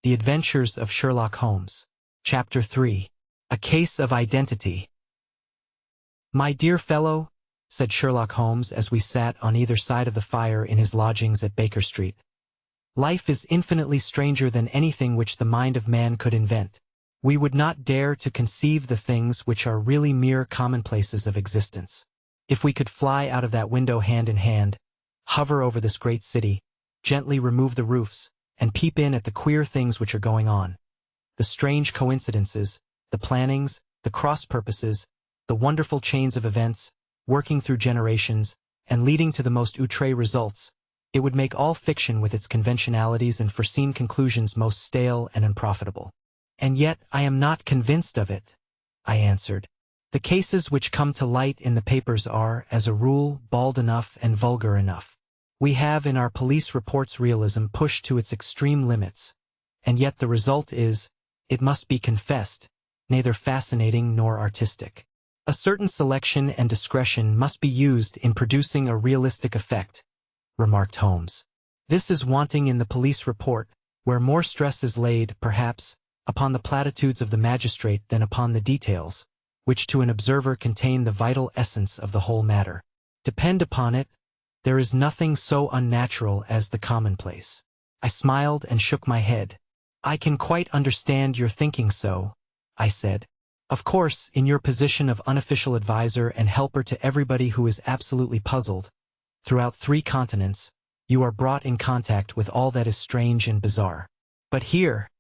The Adventures of Sherlock Holmes. Chapter 3. A Case of Identity. "My dear fellow," said Sherlock Holmes as we sat on either side of the fire in his lodgings at Baker Street, "life is infinitely stranger than anything which the mind of man could invent. We would not dare to conceive the things which are really mere commonplaces of existence. If we could fly out of that window hand in hand, hover over this great city, gently remove the roofs, and peep in at the queer things which are going on, the strange coincidences, the plannings, the cross-purposes, the wonderful chains of events, working through generations, and leading to the most outré results, it would make all fiction with its conventionalities and foreseen conclusions most stale and unprofitable. And yet I am not convinced of it," I answered. "The cases which come to light in the papers are, as a rule, bald enough and vulgar enough. We have in our police reports realism pushed to its extreme limits, and yet the result is, it must be confessed, neither fascinating nor artistic. A certain selection and discretion must be used in producing a realistic effect," remarked Holmes. "This is wanting in the police report, where more stress is laid, perhaps, upon the platitudes of the magistrate than upon the details, which to an observer contain the vital essence of the whole matter. Depend upon it, there is nothing so unnatural as the commonplace." I smiled and shook my head. "I can quite understand your thinking so," I said. "Of course, in your position of unofficial advisor and helper to everybody who is absolutely puzzled, throughout 3 continents, you are brought in contact with all that is strange and bizarre. But here,"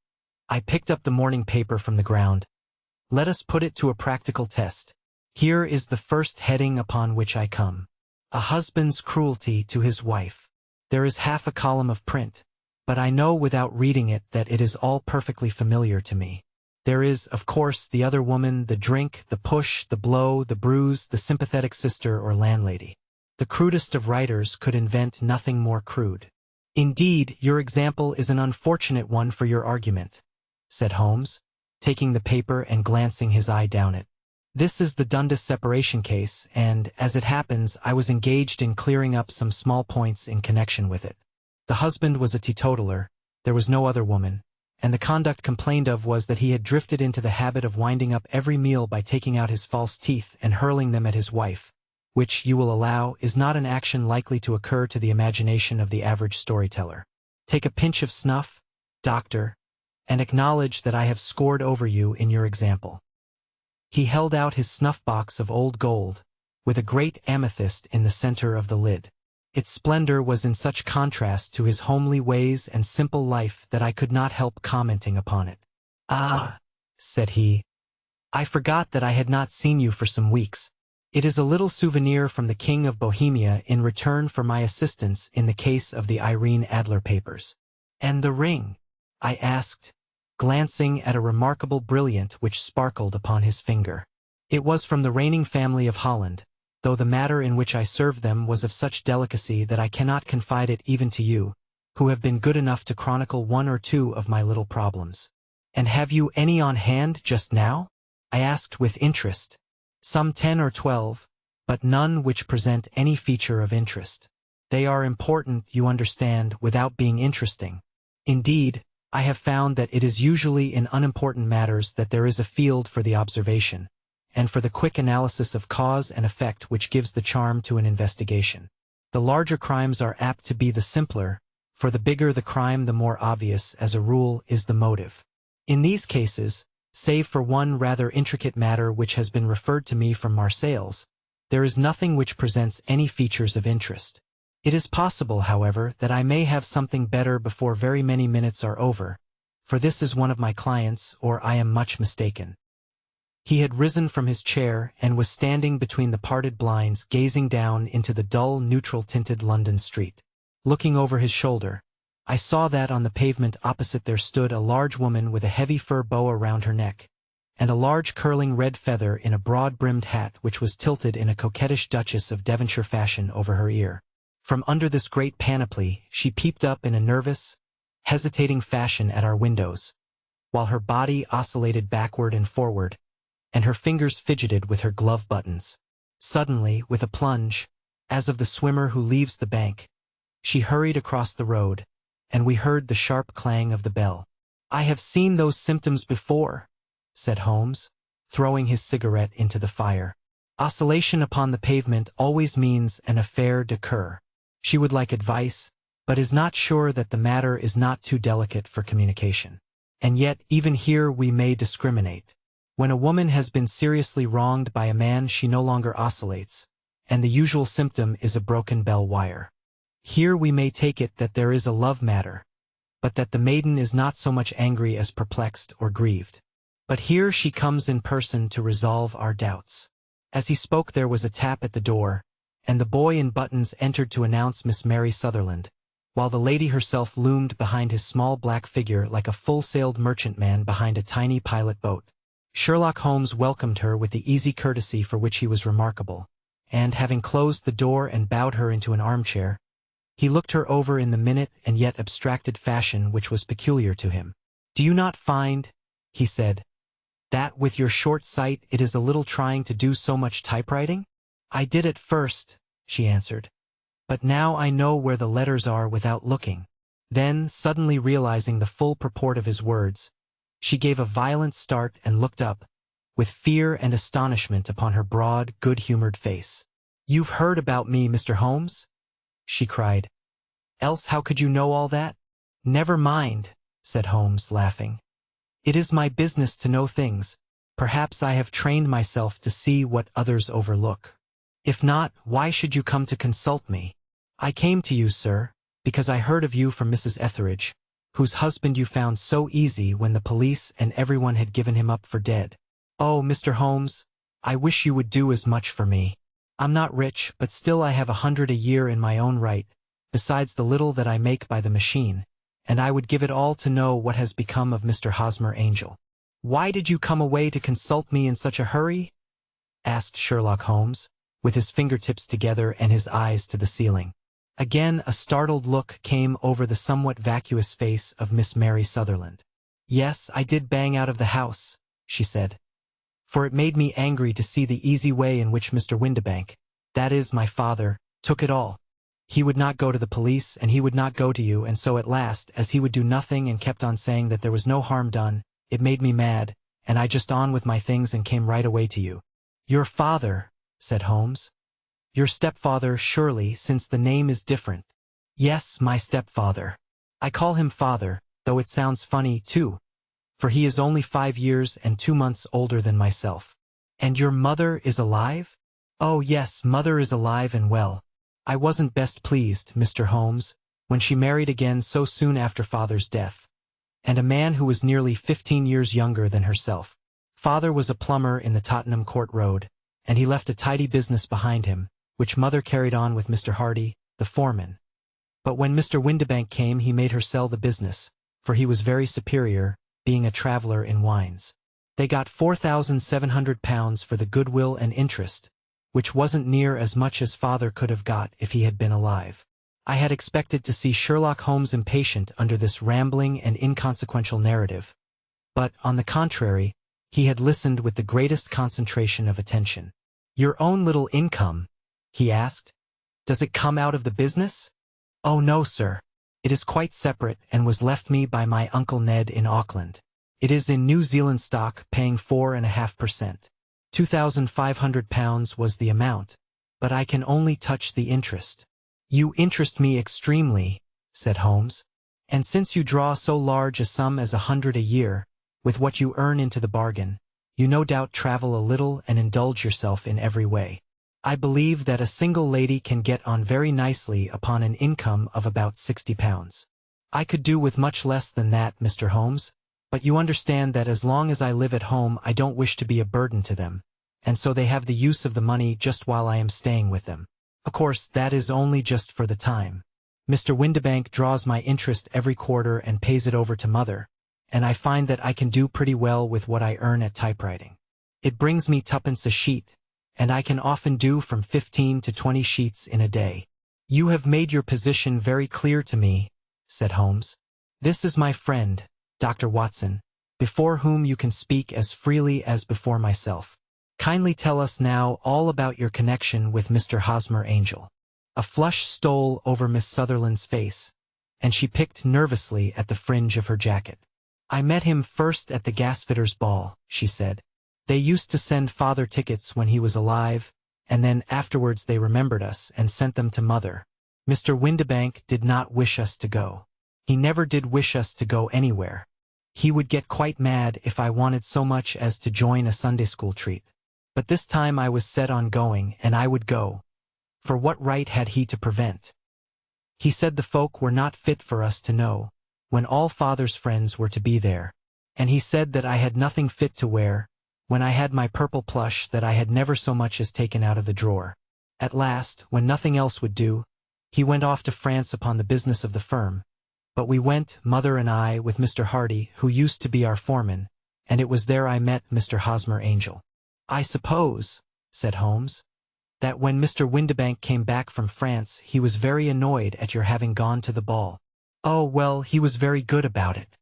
I picked up the morning paper from the ground, "let us put it to a practical test. Here is the first heading upon which I come. A husband's cruelty to his wife. There is half a column of print, but I know without reading it that it is all perfectly familiar to me. There is, of course, the other woman, the drink, the push, the blow, the bruise, the sympathetic sister or landlady. The crudest of writers could invent nothing more crude." "Indeed, your example is an unfortunate one for your argument," said Holmes, taking the paper and glancing his eye down it. "This is the Dundas separation case, and, as it happens, I was engaged in clearing up some small points in connection with it. The husband was a teetotaler, there was no other woman, and the conduct complained of was that he had drifted into the habit of winding up every meal by taking out his false teeth and hurling them at his wife, which, you will allow, is not an action likely to occur to the imagination of the average storyteller. Take a pinch of snuff, doctor, and acknowledge that I have scored over you in your example." He held out his snuff-box of old gold, with a great amethyst in the center of the lid. Its splendor was in such contrast to his homely ways and simple life that I could not help commenting upon it. "Ah," said he, "I forgot that I had not seen you for some weeks. It is a little souvenir from the King of Bohemia in return for my assistance in the case of the Irene Adler papers." "And the ring?" I asked, glancing at a remarkable brilliant which sparkled upon his finger. "It was from the reigning family of Holland, though the matter in which I served them was of such delicacy that I cannot confide it even to you, who have been good enough to chronicle 1 or 2 of my little problems." "And have you any on hand just now?" I asked with interest. "Some 10 or 12, but none which present any feature of interest. They are important, you understand, without being interesting. Indeed, I have found that it is usually in unimportant matters that there is a field for the observation, and for the quick analysis of cause and effect which gives the charm to an investigation. The larger crimes are apt to be the simpler, for the bigger the crime the more obvious, as a rule, is the motive. In these cases, save for one rather intricate matter which has been referred to me from Marseilles, there is nothing which presents any features of interest. It is possible, however, that I may have something better before very many minutes are over, for this is one of my clients, or I am much mistaken." He had risen from his chair and was standing between the parted blinds gazing down into the dull, neutral-tinted London street. Looking over his shoulder, I saw that on the pavement opposite there stood a large woman with a heavy fur boa round her neck, and a large curling red feather in a broad-brimmed hat which was tilted in a coquettish Duchess of Devonshire fashion over her ear. From under this great panoply she peeped up in a nervous, hesitating fashion at our windows, while her body oscillated backward and forward, and her fingers fidgeted with her glove buttons. Suddenly, with a plunge, as of the swimmer who leaves the bank, she hurried across the road, and we heard the sharp clang of the bell. I have seen those symptoms before, said Holmes, throwing his cigarette into the fire. Oscillation upon the pavement always means an affaire de cœur. She would like advice, but is not sure that the matter is not too delicate for communication. And yet, even here we may discriminate. When a woman has been seriously wronged by a man, she no longer oscillates, and the usual symptom is a broken bell wire. Here we may take it that there is a love matter, but that the maiden is not so much angry as perplexed or grieved. But here she comes in person to resolve our doubts. As he spoke there was a tap at the door, and the boy in buttons entered to announce Miss Mary Sutherland, while the lady herself loomed behind his small black figure like a full-sailed merchantman behind a tiny pilot boat. Sherlock Holmes welcomed her with the easy courtesy for which he was remarkable, and having closed the door and bowed her into an armchair, he looked her over in the minute and yet abstracted fashion which was peculiar to him. "Do you not find," he said, "that with your short sight it is a little trying to do so much typewriting?" "I did at first," she answered, "but now I know where the letters are without looking." Then, suddenly realizing the full purport of his words, she gave a violent start and looked up, with fear and astonishment upon her broad, good-humored face. "You've heard about me, Mr. Holmes?" she cried. "Else how could you know all that?" "Never mind," said Holmes, laughing. "It is my business to know things. Perhaps I have trained myself to see what others overlook. If not, why should you come to consult me? I came to you, sir, because I heard of you from Mrs. Etheridge, whose husband you found so easy when the police and everyone had given him up for dead. Oh, Mr. Holmes, I wish you would do as much for me. I'm not rich, but still I have 100 a year in my own right, besides the little that I make by the machine, and I would give it all to know what has become of Mr. Hosmer Angel." "Why did you come away to consult me in such a hurry?" asked Sherlock Holmes, with his fingertips together and his eyes to the ceiling. Again a startled look came over the somewhat vacuous face of Miss Mary Sutherland. "Yes, I did bang out of the house," she said, "for it made me angry to see the easy way in which Mr. Windibank, that is, my father, took it all. He would not go to the police, and he would not go to you, and so at last, as he would do nothing and kept on saying that there was no harm done, it made me mad, and I just on with my things and came right away to you." "Your father," said Holmes. "Your stepfather, surely, since the name is different." "Yes, my stepfather. I call him father, though it sounds funny, too, for he is only 5 years and 2 months older than myself." "And your mother is alive?" "Oh, yes, mother is alive and well. I wasn't best pleased, Mr. Holmes, when she married again so soon after father's death, and a man who was nearly 15 years younger than herself. Father was a plumber in the Tottenham Court Road, and he left a tidy business behind him, which mother carried on with Mr. Hardy, the foreman. But when Mr. Windibank came he made her sell the business, for he was very superior, being a traveller in wines. They got £4,700 for the goodwill and interest, which wasn't near as much as father could have got if he had been alive. I had expected to see Sherlock Holmes impatient under this rambling and inconsequential narrative, but, on the contrary, he had listened with the greatest concentration of attention. "Your own little income?" he asked. "Does it come out of the business?" "Oh no, sir. It is quite separate and was left me by my Uncle Ned in Auckland. It is in New Zealand stock, paying 4.5%. £2,500 was the amount, but I can only touch the interest." "You interest me extremely," said Holmes, "and since you draw so large a sum as 100 a year, with what you earn into the bargain, you no doubt travel a little and indulge yourself in every way. I believe that a single lady can get on very nicely upon an income of about £60. I could do with much less than that, Mr. Holmes, but you understand that as long as I live at home I don't wish to be a burden to them, and so they have the use of the money just while I am staying with them. Of course, that is only just for the time. Mr. Windibank draws my interest every quarter and pays it over to mother, and I find that I can do pretty well with what I earn at typewriting. It brings me 2d. a sheet, and I can often do from 15 to 20 sheets in a day." "You have made your position very clear to me," said Holmes. "This is my friend, Dr. Watson, before whom you can speak as freely as before myself. Kindly tell us now all about your connection with Mr. Hosmer Angel." A flush stole over Miss Sutherland's face, and she picked nervously at the fringe of her jacket. I met him first at the gasfitters' ball, she said. They used to send father tickets when he was alive, and then afterwards they remembered us and sent them to mother. Mr. Windibank did not wish us to go. He never did wish us to go anywhere. He would get quite mad if I wanted so much as to join a Sunday school treat. But this time I was set on going, and I would go. For what right had he to prevent? He said the folk were not fit for us to know, when all father's friends were to be there. And he said that I had nothing fit to wear, when I had my purple plush that I had never so much as taken out of the drawer. At last, when nothing else would do, he went off to France upon the business of the firm. But we went, mother and I, with Mr. Hardy, who used to be our foreman, and it was there I met Mr. Hosmer Angel. I suppose, said Holmes, that when Mr. Windibank came back from France he was very annoyed at your having gone to the ball. Oh, well, he was very good about it.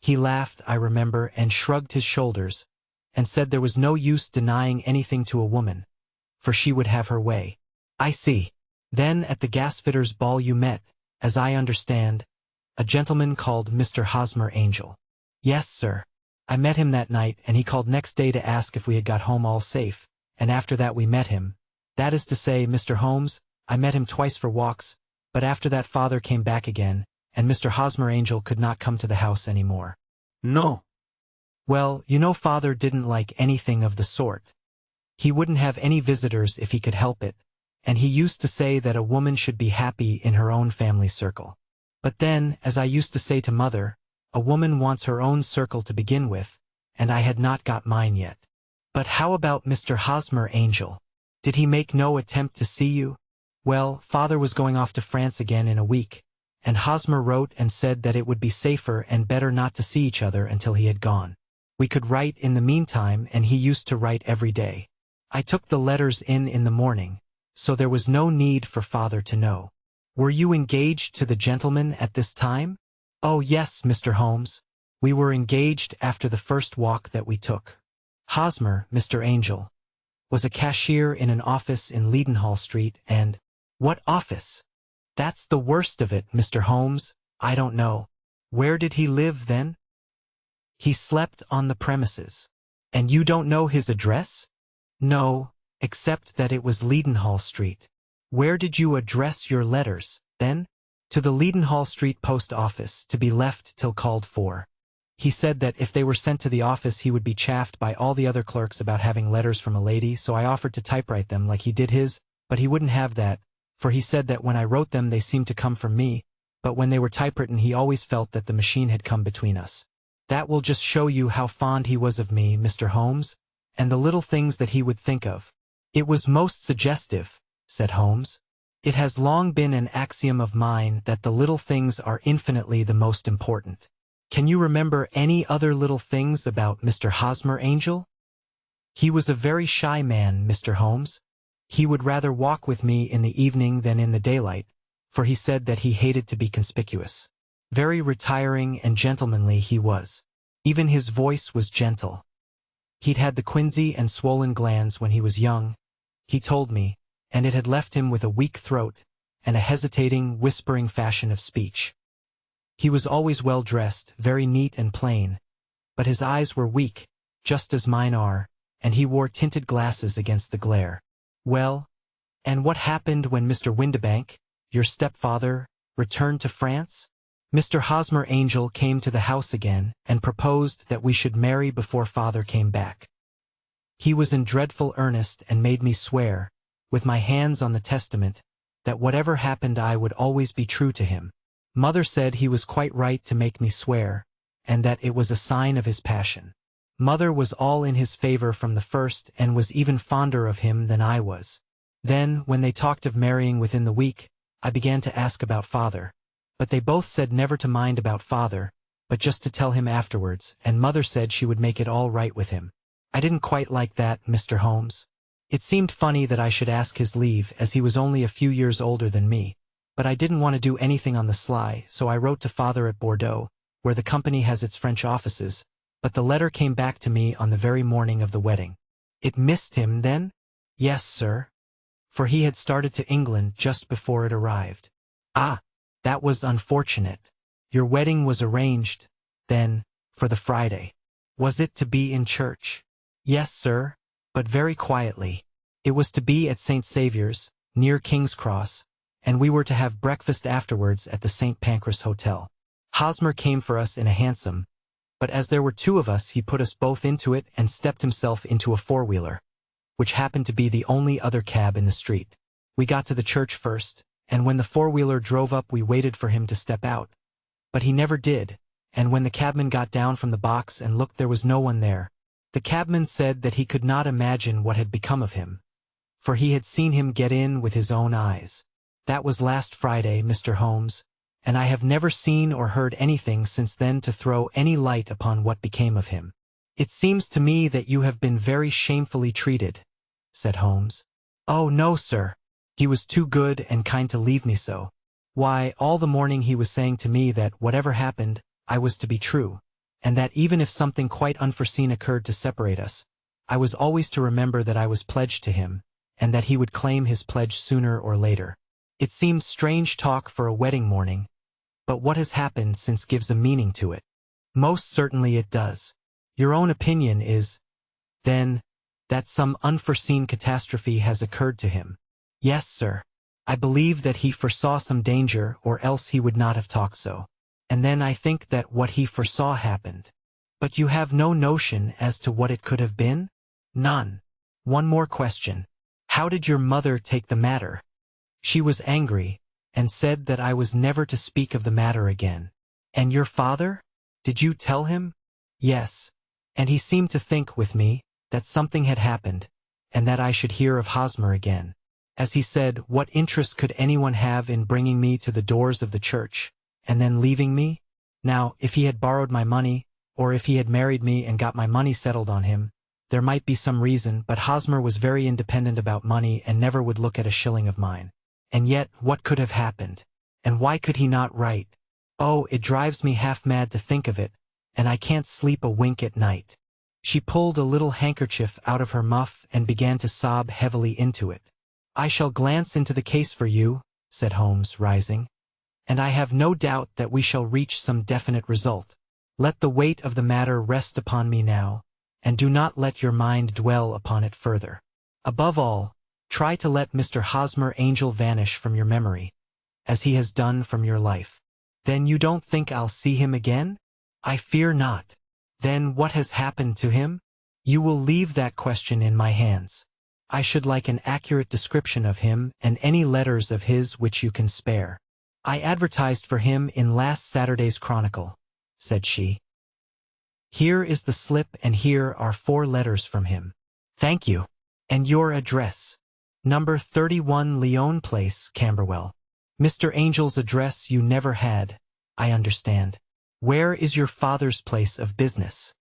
He laughed, I remember, and shrugged his shoulders, and said there was no use denying anything to a woman, for she would have her way. I see. Then at the gasfitters' ball you met, as I understand, a gentleman called Mr. Hosmer Angel. Yes, sir. I met him that night, and he called next day to ask if we had got home all safe, and after that we met him. That is to say, Mr. Holmes, I met him twice for walks, but after that father came back again, and Mr. Hosmer Angel could not come to the house any more. No. Well, you know father didn't like anything of the sort. He wouldn't have any visitors if he could help it, and he used to say that a woman should be happy in her own family circle. But then, as I used to say to mother, a woman wants her own circle to begin with, and I had not got mine yet. But how about Mr. Hosmer Angel? Did he make no attempt to see you? Well, father was going off to France again in a week, and Hosmer wrote and said that it would be safer and better not to see each other until he had gone. We could write in the meantime, and he used to write every day. I took the letters in the morning, so there was no need for father to know. Were you engaged to the gentleman at this time? Oh yes, Mr. Holmes. We were engaged after the first walk that we took. Hosmer, Mr. Angel, was a cashier in an office in Leadenhall Street, and— What office? That's the worst of it, Mr. Holmes. I don't know. Where did he live then? He slept on the premises. And you don't know his address? No, except that it was Leadenhall Street. Where did you address your letters, then? To the Leadenhall Street post office, to be left till called for. He said that if they were sent to the office he would be chaffed by all the other clerks about having letters from a lady, so I offered to typewrite them like he did his, but he wouldn't have that, for he said that when I wrote them they seemed to come from me, but when they were typewritten he always felt that the machine had come between us. That will just show you how fond he was of me, Mr. Holmes, and the little things that he would think of. It was most suggestive, said Holmes. It has long been an axiom of mine that the little things are infinitely the most important. Can you remember any other little things about Mr. Hosmer Angel? He was a very shy man, Mr. Holmes. He would rather walk with me in the evening than in the daylight, for he said that he hated to be conspicuous. Very retiring and gentlemanly he was. Even his voice was gentle. He'd had the quinsy and swollen glands when he was young, he told me, and it had left him with a weak throat and a hesitating, whispering fashion of speech. He was always well dressed, very neat and plain, but his eyes were weak, just as mine are, and he wore tinted glasses against the glare. Well, and what happened when Mr. Windibank, your stepfather, returned to France? Mr. Hosmer Angel came to the house again and proposed that we should marry before father came back. He was in dreadful earnest and made me swear, with my hands on the testament, that whatever happened I would always be true to him. Mother said he was quite right to make me swear, and that it was a sign of his passion. Mother was all in his favor from the first and was even fonder of him than I was. Then, when they talked of marrying within the week, I began to ask about father, but they both said never to mind about father, but just to tell him afterwards, and mother said she would make it all right with him. I didn't quite like that, Mr. Holmes. It seemed funny that I should ask his leave, as he was only a few years older than me, but I didn't want to do anything on the sly, so I wrote to father at Bordeaux, where the company has its French offices, but the letter came back to me on the very morning of the wedding. It missed him, then? Yes, sir. For he had started to England just before it arrived. Ah, that was unfortunate. Your wedding was arranged, then, For the Friday. Was it to be in church? Yes, sir, but very quietly. It was to be at St. Saviour's, near King's Cross, and we were to have breakfast afterwards at the St. Pancras Hotel. Hosmer came for us in a hansom, but as there were two of us he put us both into it and stepped himself into a four-wheeler, which happened to be the only other cab in the street. We got to the church first, and when the four-wheeler drove up we waited for him to step out. But he never did, and when the cabman got down from the box and looked there was no one there. The cabman said that he could not imagine what had become of him, for he had seen him get in with his own eyes. That was last Friday, Mr. Holmes, and I have never seen or heard anything since then to throw any light upon what became of him. It seems to me that you have been very shamefully treated, said Holmes. Oh, no, sir. He was too good and kind to leave me so. Why, all the morning he was saying to me that whatever happened, I was to be true, and that even if something quite unforeseen occurred to separate us, I was always to remember that I was pledged to him, and that he would claim his pledge sooner or later. It seems strange talk for a wedding morning, but what has happened since gives a meaning to it. Most certainly it does. Your own opinion is, then, that some unforeseen catastrophe has occurred to him. Yes, sir. I believe that he foresaw some danger, or else he would not have talked so. And then I think that what he foresaw happened. But you have no notion as to what it could have been? None. One more question. How did your mother take the matter? She was angry, and said that I was never to speak of the matter again. And your father? Did you tell him? Yes. And he seemed to think with me that something had happened, and that I should hear of Hosmer again. As he said, what interest could anyone have in bringing me to the doors of the church, and then leaving me? Now, if he had borrowed my money, or if he had married me and got my money settled on him, there might be some reason, but Hosmer was very independent about money and never would look at a shilling of mine. And yet, what could have happened? And why could he not write? Oh, it drives me half mad to think of it, and I can't sleep a wink at night. She pulled a little handkerchief out of her muff and began to sob heavily into it. I shall glance into the case for you, said Holmes, rising, and I have no doubt that we shall reach some definite result. Let the weight of the matter rest upon me now, and do not let your mind dwell upon it further. Above all, try to let Mr. Hosmer Angel vanish from your memory, as he has done from your life. Then you don't think I'll see him again? I fear not. Then what has happened to him? You will leave that question in my hands. I should like an accurate description of him and any letters of his which you can spare. I advertised for him in last Saturday's Chronicle, said she. Here is the slip and here are 4 letters from him. Thank you. And your address? Number 31 Leon Place, Camberwell. Mr. Angel's address you never had, I understand. Where is your father's place of business?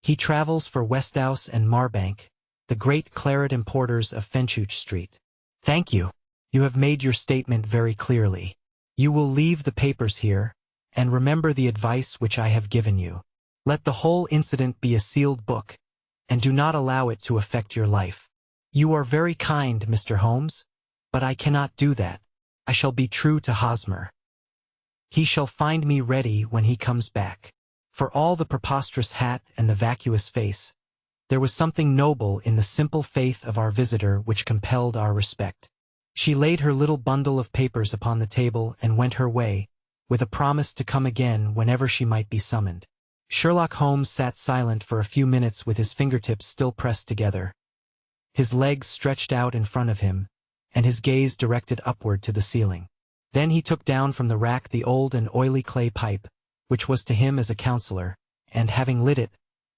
He travels for Westhouse and Marbank, the great claret importers of Fenchurch Street. Thank you. You have made your statement very clearly. You will leave the papers here, and remember the advice which I have given you. Let the whole incident be a sealed book, and do not allow it to affect your life. You are very kind, Mr. Holmes, but I cannot do that. I shall be true to Hosmer. He shall find me ready when he comes back. For all the preposterous hat and the vacuous face, there was something noble in the simple faith of our visitor which compelled our respect. She laid her little bundle of papers upon the table and went her way, with a promise to come again whenever she might be summoned. Sherlock Holmes sat silent for a few minutes with his fingertips still pressed together, his legs stretched out in front of him, and his gaze directed upward to the ceiling. Then he took down from the rack the old and oily clay pipe, which was to him as a counselor, and having lit it,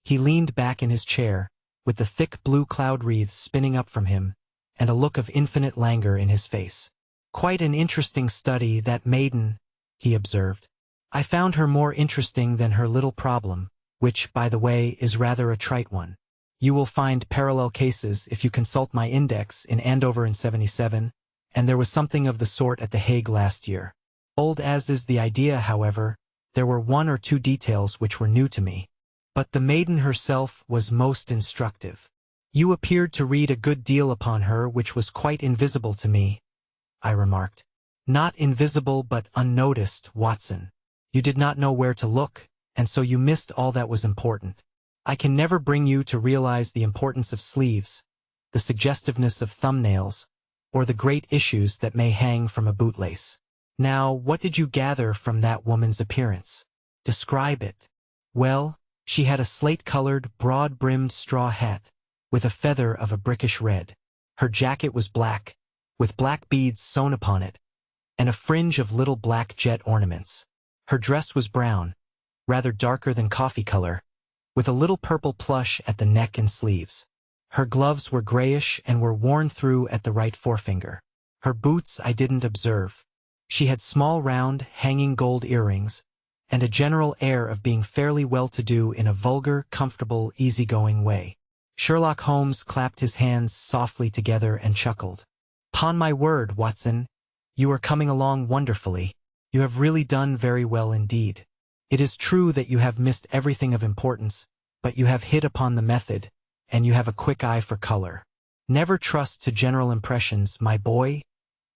he leaned back in his chair, with the thick blue cloud wreaths spinning up from him, and a look of infinite languor in his face. Quite an interesting study, that maiden, he observed. I found her more interesting than her little problem, which, by the way, is rather a trite one. You will find parallel cases if you consult my index in Andover in '77, and there was something of the sort at The Hague last year. Old as is the idea, however, there were 1 or 2 details which were new to me. But the maiden herself was most instructive. You appeared to read a good deal upon her which was quite invisible to me, I remarked. Not invisible but unnoticed, Watson. You did not know where to look, and so you missed all that was important. I can never bring you to realize the importance of sleeves, the suggestiveness of thumbnails, or the great issues that may hang from a bootlace. Now, what did you gather from that woman's appearance? Describe it. Well, she had a slate-colored, broad-brimmed straw hat, with a feather of a brickish red. Her jacket was black, with black beads sewn upon it, and a fringe of little black jet ornaments. Her dress was brown, rather darker than coffee color, with a little purple plush at the neck and sleeves. Her gloves were grayish and were worn through at the right forefinger. Her boots I didn't observe. She had small round, hanging gold earrings, and a general air of being fairly well-to-do in a vulgar, comfortable, easygoing way. Sherlock Holmes clapped his hands softly together and chuckled. "'Pon my word, Watson, you are coming along wonderfully. You have really done very well indeed. It is true that you have missed everything of importance, but you have hit upon the method, and you have a quick eye for color. Never trust to general impressions, my boy,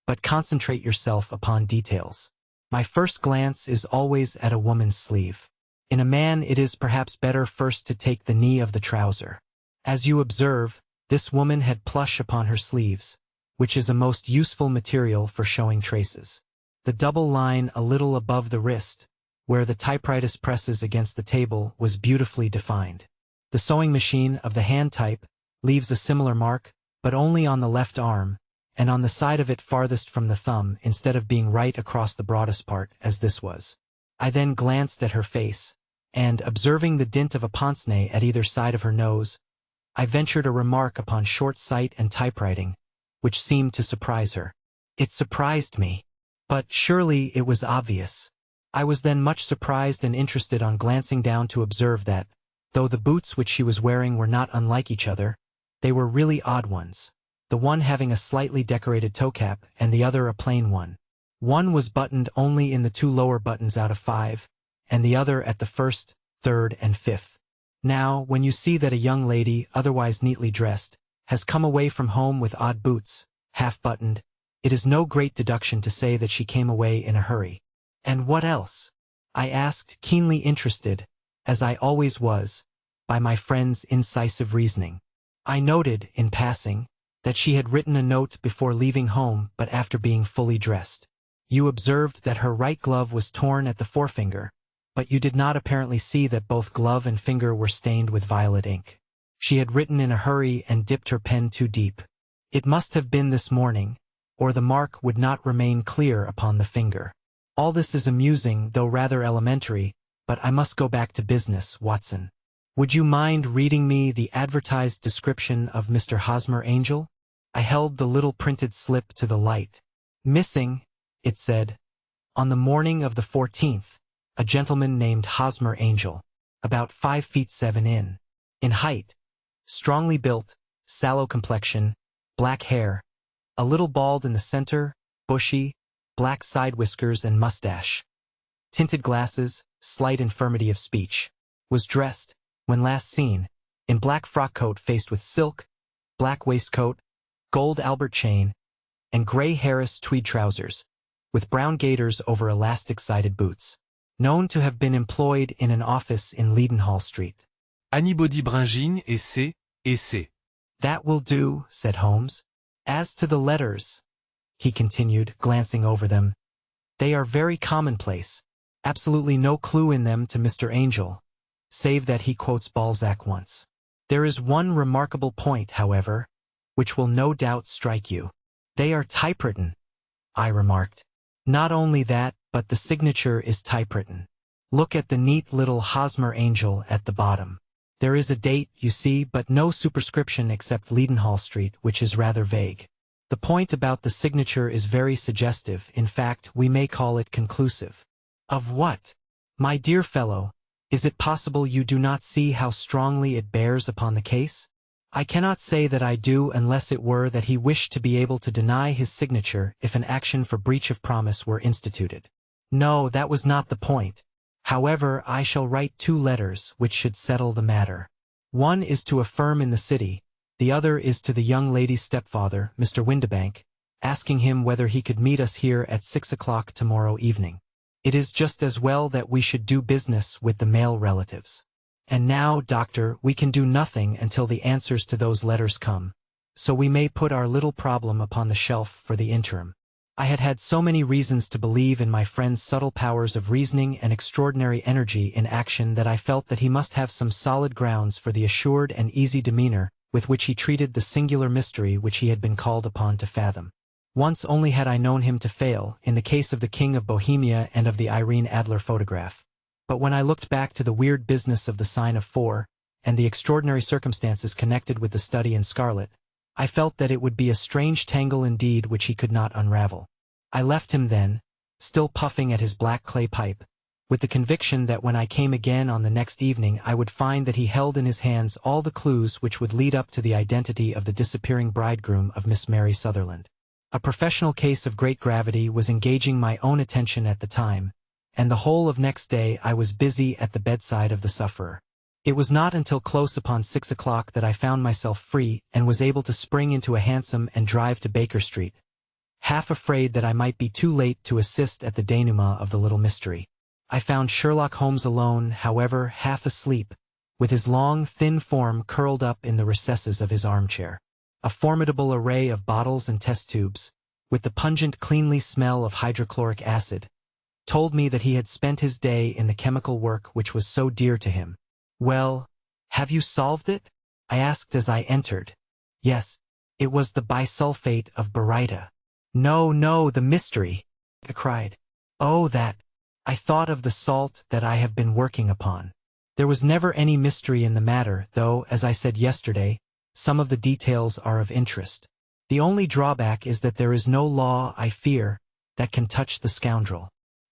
but concentrate yourself upon details. My first glance is always at a woman's sleeve. In a man it is perhaps better first to take the knee of the trouser. As you observe, this woman had plush upon her sleeves, which is a most useful material for showing traces. The double line a little above the wrist, where the typewriter presses against the table, was beautifully defined. The sewing machine of the hand type leaves a similar mark, but only on the left arm, and on the side of it farthest from the thumb, instead of being right across the broadest part, as this was. I then glanced at her face, and, observing the dint of a pince-nez at either side of her nose, I ventured a remark upon short sight and typewriting, which seemed to surprise her. It surprised me. But surely it was obvious. I was then much surprised and interested on glancing down to observe that, though the boots which she was wearing were not unlike each other, they were really odd ones, the one having a slightly decorated toe cap and the other a plain one. One was buttoned only in the 2 lower buttons out of 5, and the other at the 1st, 3rd, and 5th. Now, when you see that a young lady, otherwise neatly dressed, has come away from home with odd boots, half-buttoned, it is no great deduction to say that she came away in a hurry. And what else? I asked, keenly interested, as I always was, by my friend's incisive reasoning. I noted, in passing, that she had written a note before leaving home but after being fully dressed. You observed that her right glove was torn at the forefinger, but you did not apparently see that both glove and finger were stained with violet ink. She had written in a hurry and dipped her pen too deep. It must have been this morning, or the mark would not remain clear upon the finger. All this is amusing, though rather elementary, but I must go back to business, Watson. Would you mind reading me the advertised description of Mr. Hosmer Angel? I held the little printed slip to the light. Missing, it said, on the morning of the 14th, a gentleman named Hosmer Angel, about 5 feet 7 in height, strongly built, sallow complexion, black hair, a little bald in the center, bushy, black side whiskers and mustache, tinted glasses, slight infirmity of speech, was dressed, when last seen, in black frock coat faced with silk, black waistcoat, gold Albert chain, and gray Harris tweed trousers, with brown gaiters over elastic-sided boots, known to have been employed in an office in Leadenhall Street. Anybody Bringine et C. That will do, said Holmes. As to the letters, he continued, glancing over them, they are very commonplace, absolutely no clue in them to Mr. Angel, save that he quotes Balzac once. There is one remarkable point, however, which will no doubt strike you. They are typewritten, I remarked. Not only that, but the signature is typewritten. Look at the neat little Hosmer Angel at the bottom. There is a date, you see, but no superscription except Leadenhall Street, which is rather vague. The point about the signature is very suggestive, in fact, we may call it conclusive. Of what? My dear fellow, is it possible you do not see how strongly it bears upon the case? I cannot say that I do unless it were that he wished to be able to deny his signature if an action for breach of promise were instituted. No, that was not the point. However, I shall write 2 letters which should settle the matter. One is to a firm in the city, the other is to the young lady's stepfather, Mr. Windibank, asking him whether he could meet us here at 6 o'clock tomorrow evening. It is just as well that we should do business with the male relatives. And now, doctor, we can do nothing until the answers to those letters come. So we may put our little problem upon the shelf for the interim. I had had so many reasons to believe in my friend's subtle powers of reasoning and extraordinary energy in action that I felt that he must have some solid grounds for the assured and easy demeanor with which he treated the singular mystery which he had been called upon to fathom. Once only had I known him to fail, in the case of the King of Bohemia and of the Irene Adler photograph. But when I looked back to the weird business of the sign of 4, and the extraordinary circumstances connected with the study in scarlet, I felt that it would be a strange tangle indeed which he could not unravel. I left him then, still puffing at his black clay pipe, with the conviction that when I came again on the next evening I would find that he held in his hands all the clues which would lead up to the identity of the disappearing bridegroom of Miss Mary Sutherland. A professional case of great gravity was engaging my own attention at the time, and the whole of next day I was busy at the bedside of the sufferer. It was not until close upon 6 o'clock that I found myself free and was able to spring into a hansom and drive to Baker Street, half afraid that I might be too late to assist at the denouement of the little mystery. I found Sherlock Holmes alone, however, half asleep, with his long, thin form curled up in the recesses of his armchair. A formidable array of bottles and test tubes, with the pungent cleanly smell of hydrochloric acid, told me that he had spent his day in the chemical work which was so dear to him. "Well, have you solved it?" I asked as I entered. "Yes, it was the bisulfate of baryta." "No, no, the mystery!" I cried. "Oh, that! I thought of the salt that I have been working upon. There was never any mystery in the matter, though, as I said yesterday, some of the details are of interest. The only drawback is that there is no law, I fear, that can touch the scoundrel.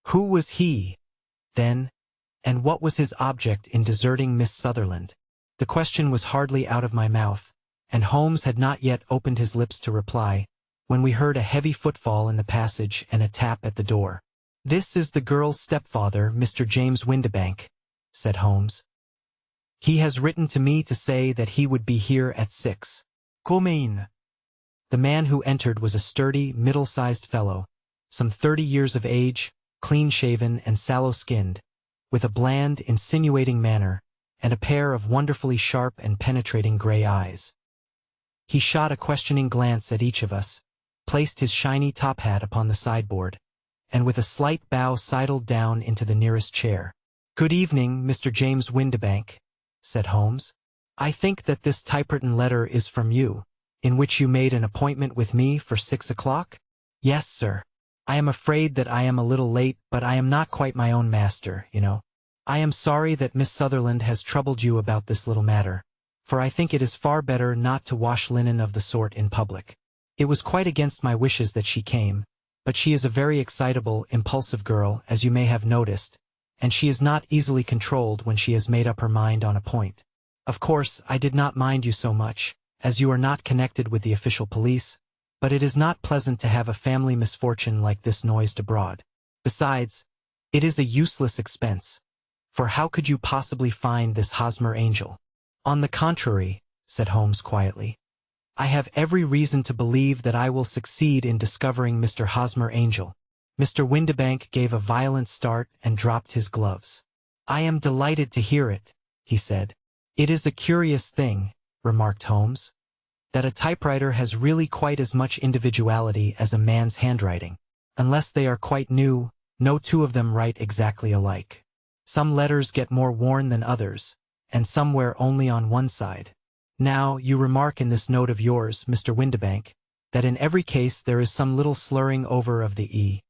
Who was he, then, and what was his object in deserting Miss Sutherland?" The question was hardly out of my mouth, and Holmes had not yet opened his lips to reply, when we heard a heavy footfall in the passage and a tap at the door. "This is the girl's stepfather, Mr. James Windibank," said Holmes. "He has written to me to say that he would be here at 6. Come in." The man who entered was a sturdy, middle-sized fellow, some 30 years of age, clean-shaven and sallow-skinned, with a bland, insinuating manner, and a pair of wonderfully sharp and penetrating gray eyes. He shot a questioning glance at each of us, placed his shiny top hat upon the sideboard, and with a slight bow sidled down into the nearest chair. "Good evening, Mr. James Windibank," said Holmes. "I think that this typewritten letter is from you, in which you made an appointment with me for 6 o'clock? "Yes, sir. I am afraid that I am a little late, but I am not quite my own master, you know. I am sorry that Miss Sutherland has troubled you about this little matter, for I think it is far better not to wash linen of the sort in public. It was quite against my wishes that she came, but she is a very excitable, impulsive girl, as you may have noticed, and she is not easily controlled when she has made up her mind on a point. Of course, I did not mind you so much, as you are not connected with the official police, but it is not pleasant to have a family misfortune like this noised abroad. Besides, it is a useless expense, for how could you possibly find this Hosmer angel?" "On the contrary," said Holmes quietly, "I have every reason to believe that I will succeed in discovering Mr. Hosmer Angel." Mr. Windibank gave a violent start and dropped his gloves. "I am delighted to hear it," he said. "It is a curious thing," remarked Holmes, "that a typewriter has really quite as much individuality as a man's handwriting. Unless they are quite new, no two of them write exactly alike. Some letters get more worn than others, and some wear only on one side. Now, you remark in this note of yours, Mr. Windibank, that in every case there is some little slurring over of the E,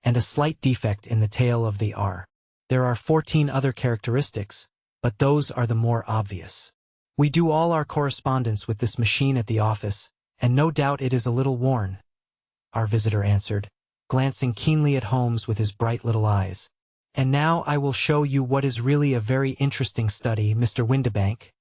and a slight defect in the tail of the R. There are 14 other characteristics, but those are the more obvious. We do all our correspondence with this machine at the office, and no doubt it is a little worn," our visitor answered, glancing keenly at Holmes with his bright little eyes. "And now I will show you what is really a very interesting study, Mr. Windibank,"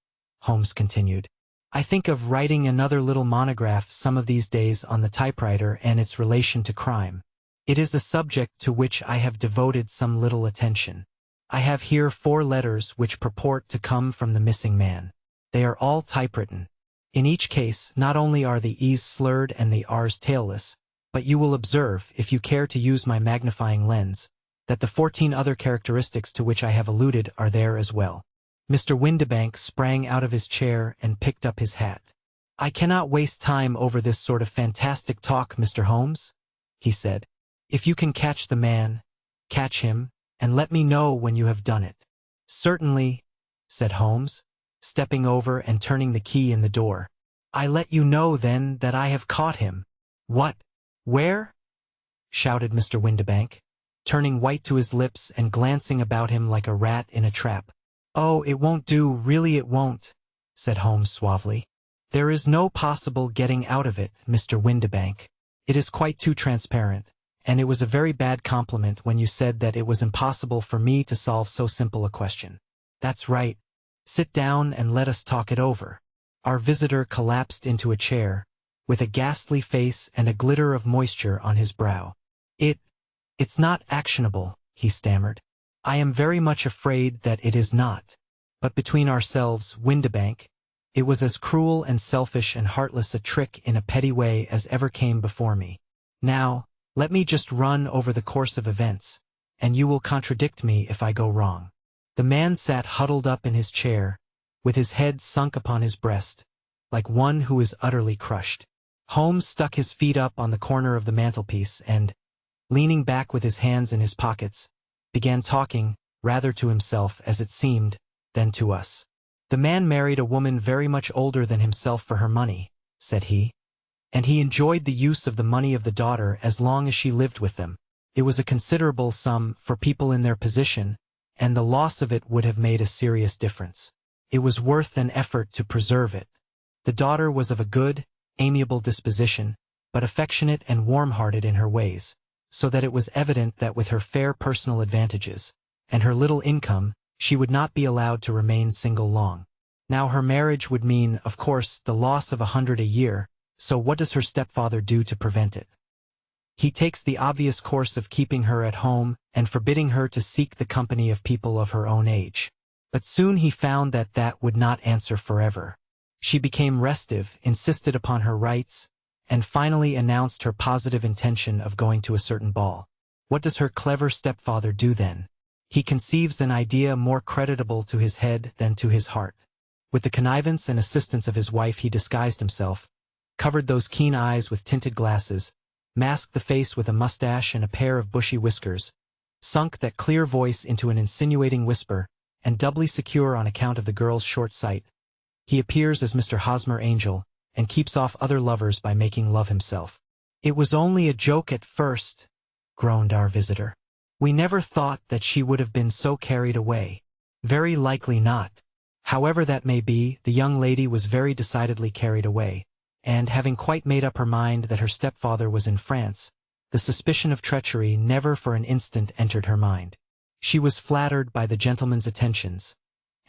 Holmes continued. "I think of writing another little monograph some of these days on the typewriter and its relation to crime. It is a subject to which I have devoted some little attention. I have here 4 letters which purport to come from the missing man. They are all typewritten. In each case, not only are the E's slurred and the R's tailless, but you will observe, if you care to use my magnifying lens, that the 14 other characteristics to which I have alluded are there as well. Mr. Windibank sprang out of his chair and picked up his hat. I cannot waste time over this sort of fantastic talk, Mr. Holmes, he said. If you can catch the man, catch him, and let me know when you have done it. Certainly, said Holmes, stepping over and turning the key in the door. I let you know then that I have caught him. What? Where? Shouted Mr. Windibank, turning white to his lips and glancing about him like a rat in a trap. Oh, it won't do, really it won't, said Holmes suavely. There is no possible getting out of it, Mr. Windibank. It is quite too transparent, and it was a very bad compliment when you said that it was impossible for me to solve so simple a question. That's right. Sit down and let us talk it over. Our visitor collapsed into a chair, with a ghastly face and a glitter of moisture on his brow. It's not actionable, he stammered. I am very much afraid that it is not. But between ourselves, Windibank, it was as cruel and selfish and heartless a trick in a petty way as ever came before me. Now, let me just run over the course of events, and you will contradict me if I go wrong. The man sat huddled up in his chair, with his head sunk upon his breast, like one who is utterly crushed. Holmes stuck his feet up on the corner of the mantelpiece and, leaning back with his hands in his pockets, began talking, rather to himself as it seemed, than to us. The man married a woman very much older than himself for her money, said he, and he enjoyed the use of the money of the daughter as long as she lived with them. It was a considerable sum for people in their position, and the loss of it would have made a serious difference. It was worth an effort to preserve it. The daughter was of a good, amiable disposition, but affectionate and warm-hearted in her ways, so that it was evident that with her fair personal advantages, and her little income, she would not be allowed to remain single long. Now her marriage would mean, of course, the loss of 100 a year, so what does her stepfather do to prevent it? He takes the obvious course of keeping her at home and forbidding her to seek the company of people of her own age. But soon he found that that would not answer forever. She became restive, insisted upon her rights, and finally announced her positive intention of going to a certain ball. What does her clever stepfather do then? He conceives an idea more creditable to his head than to his heart. With the connivance and assistance of his wife he disguised himself, covered those keen eyes with tinted glasses, masked the face with a mustache and a pair of bushy whiskers, sunk that clear voice into an insinuating whisper, and doubly secure on account of the girl's short sight, he appears as Mr. Hosmer Angel, and keeps off other lovers by making love himself. It was only a joke at first, groaned our visitor. We never thought that she would have been so carried away. Very likely not. However that may be, the young lady was very decidedly carried away, and having quite made up her mind that her stepfather was in France, the suspicion of treachery never for an instant entered her mind. She was flattered by the gentleman's attentions,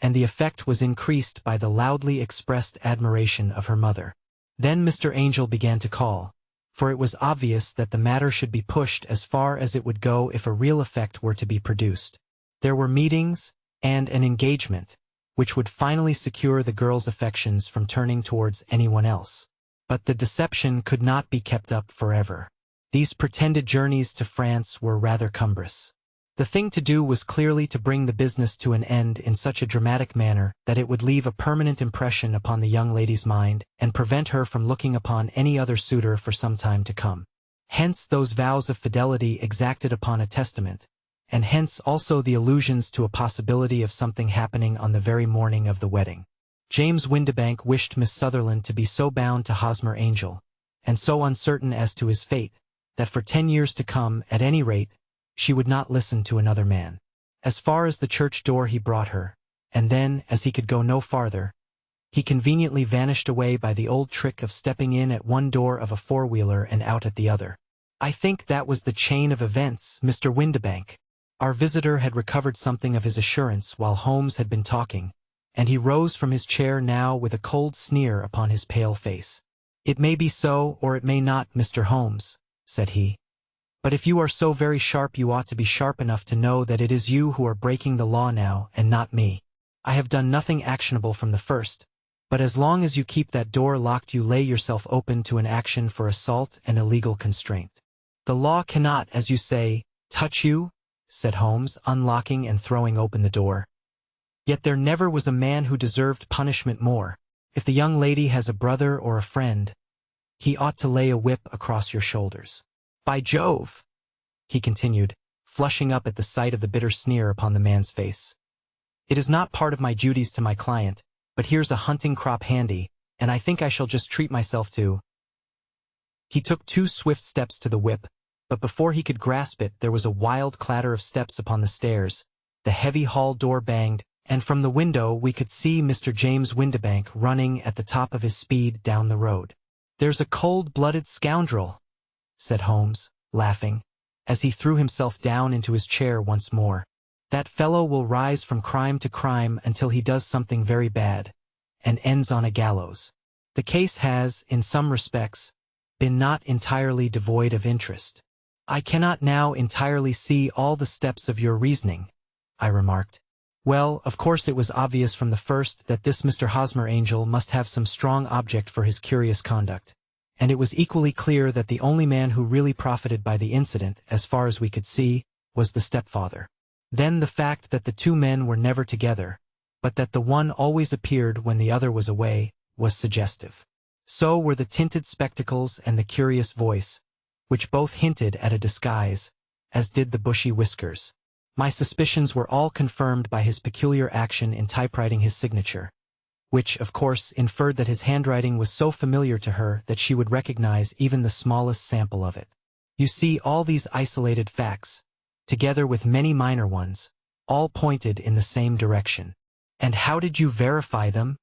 and the effect was increased by the loudly expressed admiration of her mother. Then Mr. Angel began to call, for it was obvious that the matter should be pushed as far as it would go if a real effect were to be produced. There were meetings, and an engagement, which would finally secure the girl's affections from turning towards anyone else. But the deception could not be kept up forever. These pretended journeys to France were rather cumbrous. The thing to do was clearly to bring the business to an end in such a dramatic manner that it would leave a permanent impression upon the young lady's mind and prevent her from looking upon any other suitor for some time to come. Hence those vows of fidelity exacted upon a testament, and hence also the allusions to a possibility of something happening on the very morning of the wedding. James Windibank wished Miss Sutherland to be so bound to Hosmer Angel, and so uncertain as to his fate, that for 10 years to come, at any rate, she would not listen to another man. As far as the church door he brought her, and then, as he could go no farther, he conveniently vanished away by the old trick of stepping in at one door of a four-wheeler and out at the other. I think that was the chain of events, Mr. Windibank. Our visitor had recovered something of his assurance while Holmes had been talking, and he rose from his chair now with a cold sneer upon his pale face. It may be so, or it may not, Mr. Holmes, said he. But if you are so very sharp you ought to be sharp enough to know that it is you who are breaking the law now, and not me. I have done nothing actionable from the first, but as long as you keep that door locked you lay yourself open to an action for assault and illegal constraint. The law cannot, as you say, touch you, said Holmes, unlocking and throwing open the door. "Yet there never was a man who deserved punishment more. If the young lady has a brother or a friend, he ought to lay a whip across your shoulders. By Jove!" he continued, flushing up at the sight of the bitter sneer upon the man's face. "It is not part of my duties to my client, but here's a hunting crop handy, and I think I shall just treat myself to—" He took 2 swift steps to the whip, but before he could grasp it there was a wild clatter of steps upon the stairs, the heavy hall door banged, and from the window we could see Mr. James Windibank running at the top of his speed down the road. "There's a cold-blooded scoundrel," said Holmes, laughing, as he threw himself down into his chair once more. "That fellow will rise from crime to crime until he does something very bad, and ends on a gallows. The case has, in some respects, been not entirely devoid of interest." "I cannot now entirely see all the steps of your reasoning," I remarked. "Well, of course it was obvious from the first that this Mr. Hosmer Angel must have some strong object for his curious conduct. And it was equally clear that the only man who really profited by the incident, as far as we could see, was the stepfather. Then the fact that the 2 men were never together, but that the one always appeared when the other was away, was suggestive. So were the tinted spectacles and the curious voice, which both hinted at a disguise, as did the bushy whiskers. My suspicions were all confirmed by his peculiar action in typewriting his signature, which, of course, inferred that his handwriting was so familiar to her that she would recognize even the smallest sample of it. You see, all these isolated facts, together with many minor ones, all pointed in the same direction. And how did you verify them?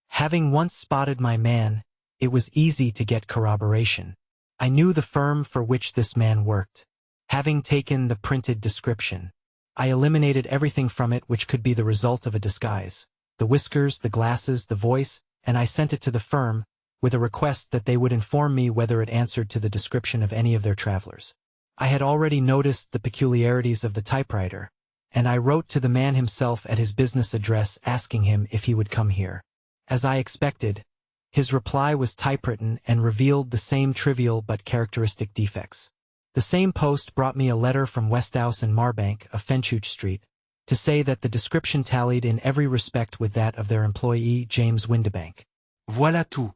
Having once spotted my man, it was easy to get corroboration. I knew the firm for which this man worked. Having taken the printed description, I eliminated everything from it which could be the result of a disguise. The whiskers, the glasses, the voice, and I sent it to the firm, with a request that they would inform me whether it answered to the description of any of their travelers. I had already noticed the peculiarities of the typewriter, and I wrote to the man himself at his business address asking him if he would come here. As I expected, his reply was typewritten and revealed the same trivial but characteristic defects. The same post brought me a letter from Westhouse and Marbank of Fenchurch Street, to say that the description tallied in every respect with that of their employee, James Windibank. Voilà tout.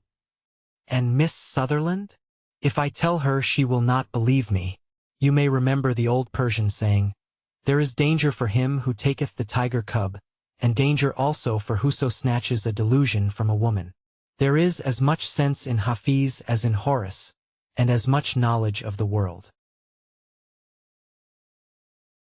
And Miss Sutherland? If I tell her, she will not believe me. You may remember the old Persian saying, "There is danger for him who taketh the tiger cub, and danger also for whoso snatches a delusion from a woman." There is as much sense in Hafiz as in Horace, and as much knowledge of the world.